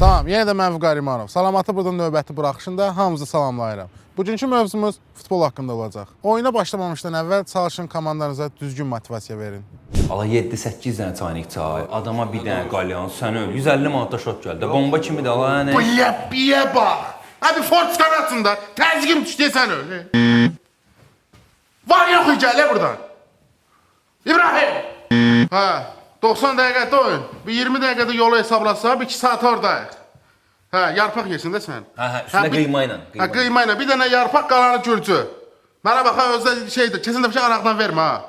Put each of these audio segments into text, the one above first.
Salam, yenə də mən Vüqar İmanov. Salamatı burada növbəti buraxışında hamınızı salamlayıram. Bugünkü mövzumuz futbol haqqında olacaq. Oyuna başlamamışdan əvvəl çalışın komandanıza düzgün motivasiya verin. Ala 7-8 dənə çaynik çay, adama bir dənə qalyan, sən öl. 150 manatda şot gəldi. Bomba kimi də ala yəni. Biyə bax. Abi Ford kanatında təzyiqim düşdü sən öl. Var yox gələ buradan. İbrahim. Ha, 90 dəqiqədə oyun. Bir 20 dəqiqədə yolu hesablasaq, bir 2 saat oradayıq. Hə, yarpaq yesin də sən. Hə, üstünə qıyma ilə. Hə, qıyma ilə. Bir dənə yarpaq qalanı gürcü. Mənə baxa özdə şeydir, kesin də bir şey araqdan vermə ha.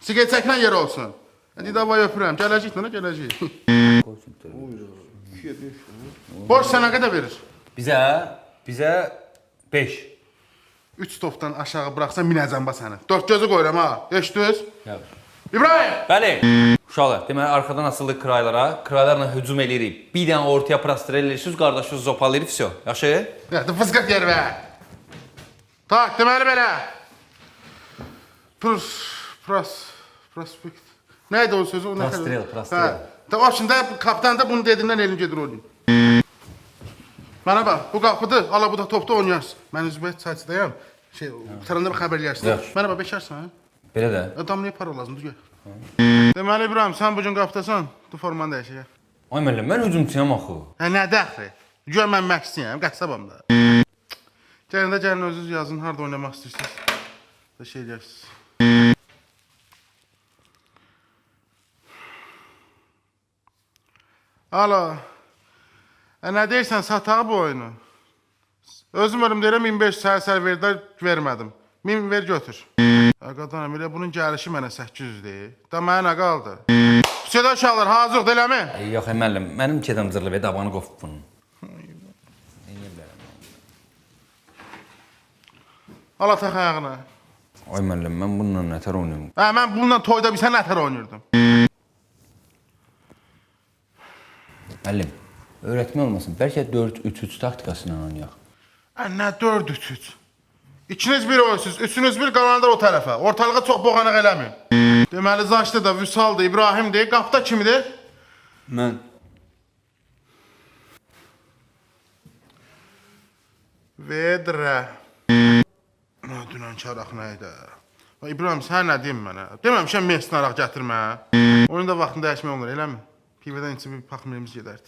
Siqet çəkilən yer olsun. Hadi davay öpürəm. Gələcək mənə, gələcək. Boş sənə qədər verir. Bizə 5. 3 topdan aşağı bıraxsan minəcəm bax səni. 4 gözü qoyuram ha. Eşitdiniz? İbrahim! Bəli. Uşaqlar, deməli arxadan asıldıq kraylara, kraylarla hücum eləyirik. Bir dənə ortaya prastır eləyirsiniz, qardaşınız zopalayır, vəsə. Yaxşı? Yaxşı, fısqat yer və. Tak, deməli belə. Prospekt. Neydi o sözü? Prastrel. O şimdi kapitan da bunu dediğinden elin gedir oynayın. Bana bak, bu qapıdır, ala bu da topda oynayarsın. Mən üzbət çayçıdayım. Bitaranda bir xəbər yersin. Mənə bak, beşərsən ha? Belə də. Adam niyə para lazımdır, gör. Deməli İbrahim, sən bugün qapıdasan, bu formanı dəyişək. Ay müəllim, mən hücumçuyam axı. Hə, nə dəxli? Gör mən məqsiyəm, qəssabam da. Gəlin özünüz yazın, harada oynamaq istəyirsiniz. Da şey eləyirsiniz. Alo. Nə deyirsən, satağı bu oyunu? Özüm ölüm deyirəm, 1500 sər verdə vermədim. 1000 ver götür. Qadanım, elə bunun gəlişi mənə 800-dir. Da mənə nə qaldı? Südə uşaqlar, hazır deləmi? Yox, müəllim, mənim kedəm zırlı və dabanı qopub bunun. Ala tax ayağına. Ay müəllim, mən bununla nətər oynayım? Hə, mən bununla toyda bir sən nətər oynayırdım. Müəllim, öyrətmə olmasın, bəlkə 4-3-3 taktikasıyla oynayaq. Nə 4-3-3? İkiniz bir oyunsuz, üçünüz bir qalanlar o tərəfə. Ortalığa çox boğanaq eləməyin. Deməli, Zaçdı da, Vüsaldı, İbrahimdir. Qapıda kimidir? Mən. Vedrə. Dünən karaq nə idi? İbrahim, sən nə deyim mənə? Deməmişəm Messin araq gətirmə. Oyunda vaxtını dəyişmək olmur, eləmi? Pivədən içi bir paxmirimiz gedərdi.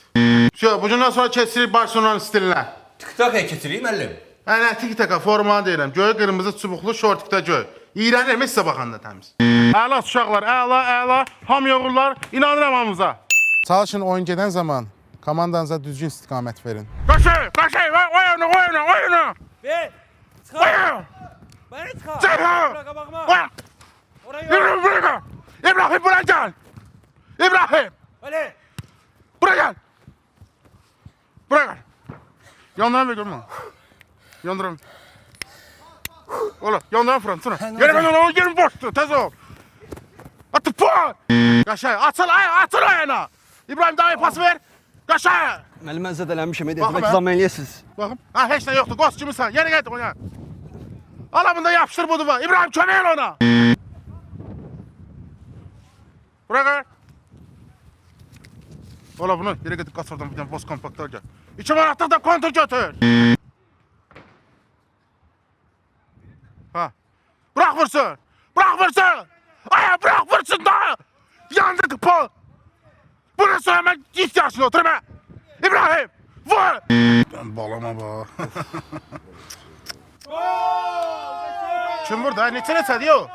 Bugündən sonra keçirik Barcelona'nın stilinə. Tik-takaya keçirik, müəllim. Hə, tik-taka formanı deyirəm. Göy qırmızı çubuqlu şortikdə göy. İğrənirəm sizə baxanda təmiz. Əla uşaqlar, əla. Ham yoğurlar, inanıram hamımıza. Çalışın oyun gedən zaman komandanıza düzgün istiqamət verin. Qaşay, oyunu. Ver. Çıkar. Beni çıkar. Bırak bakma. İbrahim, buraya gel. İbrahim, Öyle. buraya gel. Buraya gel. Yandıran ver görmə. Yandıran. Ola, yandıran fıran, sonra. Yeri ben onu, yerim boşdur, tez ol. Atı puan. Qaşay, açıl ayağına. İbrahim, daha iyi pas ver. Qaşay. Müəllim, mən zədələnmişəm, Baxın, demək zaman eləyəsiniz. Baxın. Ha, heç nə yoxdur, qoz kimisən. Yeri gətir oyna. Ala bunda yapışdır budu var. İbrahim, kömək el ona. Buraya gel. Ola bunu, yere getir kasırdan bir tane boz kompaktör gel. 2 manatlıkta kontrol götür. Ha. Bırak vursun. Aya bırak vursun da. Yandı pol. Bunu söylemek ihtiyaçın oturma. İbrahim, vur. Ben balama bak. Kim burada? Neçə diyor?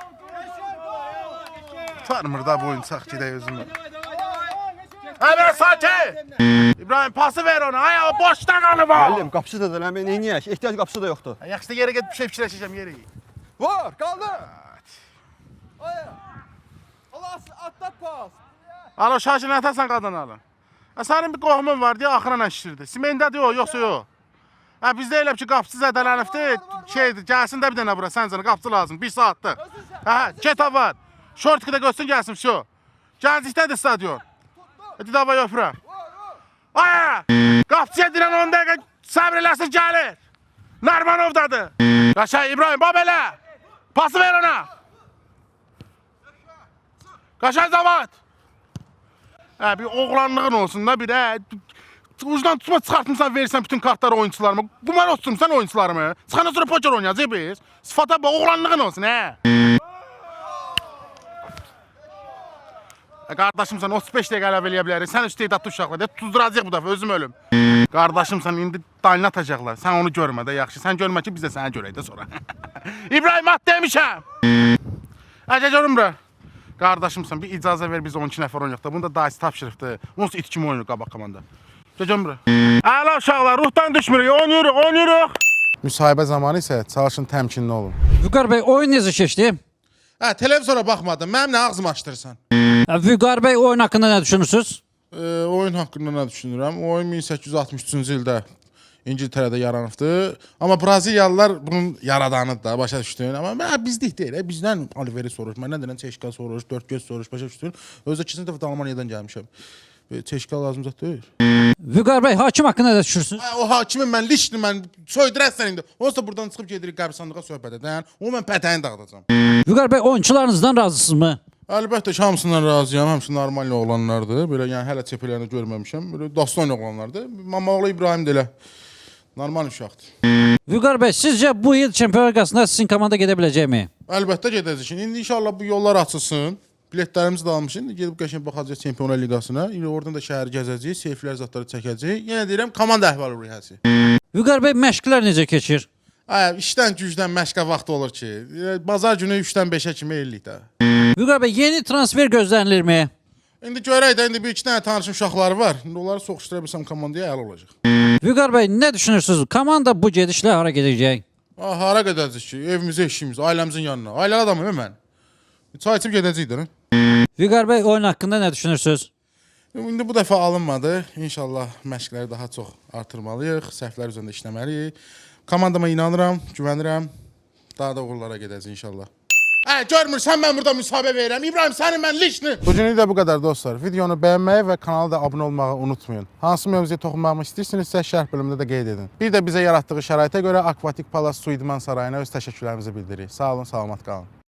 Tanımır da bu oyun sağ gidək özümü. Evet sakin. İbrahim pası ver ona. Ayağı boşta qalıp al. Müəllim, qapısı zədələnmə, neyniyək? Ehtiyac qapısı da yoxdur. Yaxşı yere gedib bir şey fikirləşəcəm yeri. Var, qaldı. Allah, atlat pas. Alo Şahin atasan qadın alın. Sənin bir qohumun var deyə axıra işlirdi. Simendədir o, yoxsa yox. Bizdə elə ki qapısı zədələnibdir. Şeydir, gəlsin də bir dənə bura səncə qapısı lazım. 1 saatlıq. Keta var. Şortikdə görsün gəlsin şu. Gəncikdədir stadion. Hadi davay öpürəm. Aya! Qapıcıya dirən 10 dəqiqə səbr eləsin gəlir. Narmanovdadır. Qaşay İbrahim, bax belə. Pası ver ona. Qaşay Zavat. Bir oğlanlığın olsun da bir ucdan tutma çıxartmısan, verirsən bütün kartları oyunçularıma. Qumar oturmuşsan oyunçularımı. Çıxandan sonra poker oynayacaq biz. Sıfata bax, oğlanlığın olsun, hə? Qardaşımsan 35 dəqiqə əlavə eləyə bilərik. Sən istedadlı uşaqlar, tuzduracaq bu dəfə, özüm ölüm. Qardaşımsan indi dalına atacaqlar. Sən onu görmə də yaxşı. Sən görmə ki, biz də səni görək də sonra. İbrahim at demişəm. Əcə görüm bura. Qardaşımsan bir icazə ver, biz 12 nəfər oynayaq da. Bunu da dayısı tapşırıbdı. Onsuz it kimi oynayır qabaq komanda. Görüm bura. Əla uşaqlar, ruhdan düşmürük, oynayırıq. Müsahibə zamanı isə çalışın təmkinli olun. Vüqar bəy, oyun necə keçdi? Hə, televizora baxmadım. Mənim nə ağzımı açdırırsan? Vüqar bəy, oyun haqqında nə düşünürsünüz? Oyun haqqında nə düşünürəm? Oyun 1863-cü ildə İngiltərədə yaranıbdı. Amma Braziliyalılar bunun yaradanıdır da, başa düşdün. Amma bizlik deyil. Bizdən Oliveri soruş, məndən deyilən Çeşka soruş, Dörtgöz soruş, başa düşdün. Özdə kesin dəfə Almaniyadan gəlmişəm. Çeşka lazımcaq deyil. Vüqar bəy, hakim haqqında nə düşünürsünüz? O hakimin mən lişni, mən soydurəsən indi. Onsuz da buradan çıxıb gedirik qəbristanlığa söhbət edən. O mən pətəyini dağıdacam. Vüqar bəy, oyunçularınızdan razısınızmı? Əlbəttə ki, hamısından razıyam. Hamısı normal oğlanlardır. Belə yəni hələ çepələrini görməmişəm. Belə dostan oğlanlardır. Mamaoğlu İbrahim də elə normal uşaqdır. Vüqar bəy, sizcə bu il Çempionlar Liqasında sizin komanda gedə biləcəkmi? Əlbəttə gedəcək. İndi inşallah bu yollar açılsın. Biletlərimizi də almışıq. İndi gedib qəşəng baxacağıq Çempionlar Liqasına. İndi oradan da şəhəri gəzəcəyik, seyflər zatları çəkəcəyik. Yenə deyirəm, komanda əhval-ruhiyyəsi. Vüqar bəy, məşqlər necə keçir? İşdən gücdən məşqə vaxt olur ki. Bazar günü 3-dən 5-ə kimi eləyik də. Vüqar bəy, yeni transfer gözlənilirmi? İndi görək də, indi bir iki dənə tanışım uşaqları var. İndi onları soxuşdura bilsəm komandaya əla olacaq. Vüqar bəy, nə düşünürsünüz? Komanda bu gedişlə hara gedəcək? Hara gedəcək ki? Evimizə, işimizə, ailəmizin yanına. Ailəli adamım mən. Çay içib gedəcəyik də. Vüqar bəy, oyun haqqında nə düşünürsünüz? İndi bu dəfə alınmadı. İnşallah məşqləri daha çox artırmalıyıq. Səhvlər üzərində işləməliyik. Komandama inanıram, güvənirəm. Daha da uğurlara gedəcək inşallah. Görmürsən mən burada müsahibə verirəm. İbrahim, sənin mən lişni. Bugünlük də bu qədər dostlar. Videonu bəyənməyi və kanala da abunə olmağı unutmayın. Hansı mövzuya toxunmağımı istəyirsinizsə şərh bölümündə də qeyd edin. Bir də bizə yaratdığı şəraitə görə Akvatik Palace su idman sarayına öz təşəkkürlərimizi bildiririk. Sağ olun, salamat qalın.